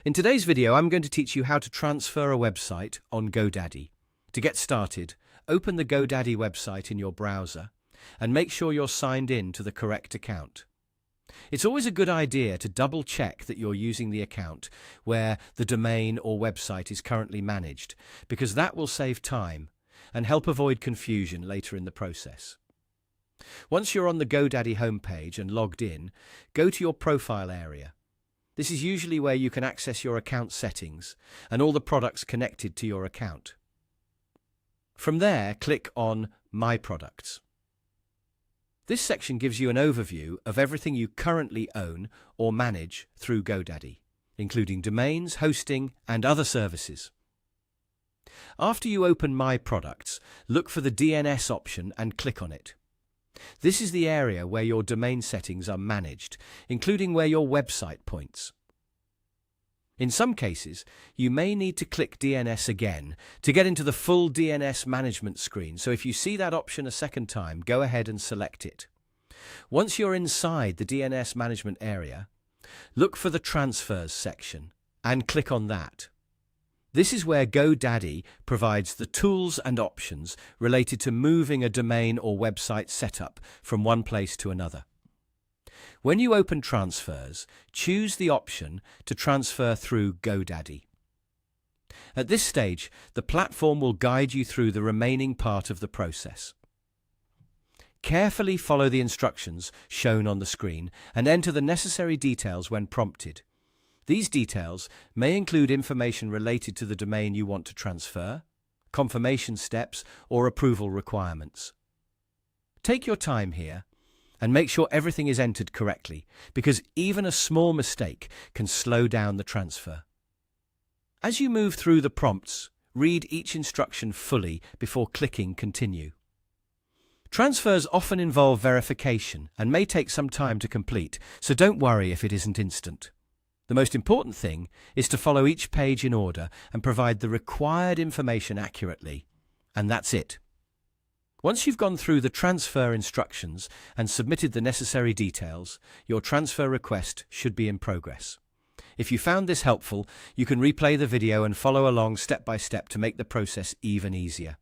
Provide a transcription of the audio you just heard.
In today's video, I'm going to teach you how to transfer a website on GoDaddy. To get started, open the GoDaddy website in your browser and make sure you're signed in to the correct account. It's always a good idea to double check that you're using the account where the domain or website is currently managed, because that will save time and help avoid confusion later in the process. Once you're on the GoDaddy homepage and logged in, go to your profile area. This is usually where you can access your account settings and all the products connected to your account. From there, click on My Products. This section gives you an overview of everything you currently own or manage through GoDaddy, including domains, hosting, and other services. After you open My Products, look for the DNS option and click on it. This is the area where your domain settings are managed, including where your website points. In some cases, you may need to click DNS again to get into the full DNS management screen, so if you see that option a second time, go ahead and select it. Once you're inside the DNS management area, look for the Transfers section and click on that. This is where GoDaddy provides the tools and options related to moving a domain or website setup from one place to another. When you open Transfers, choose the option to transfer through GoDaddy. At this stage, the platform will guide you through the remaining part of the process. Carefully follow the instructions shown on the screen and enter the necessary details when prompted. These details may include information related to the domain you want to transfer, confirmation steps, or approval requirements. Take your time here and make sure everything is entered correctly, because even a small mistake can slow down the transfer. As you move through the prompts, read each instruction fully before clicking Continue. Transfers often involve verification and may take some time to complete, so don't worry if it isn't instant. The most important thing is to follow each page in order and provide the required information accurately. And that's it. Once you've gone through the transfer instructions and submitted the necessary details, your transfer request should be in progress. If you found this helpful, you can replay the video and follow along step by step to make the process even easier.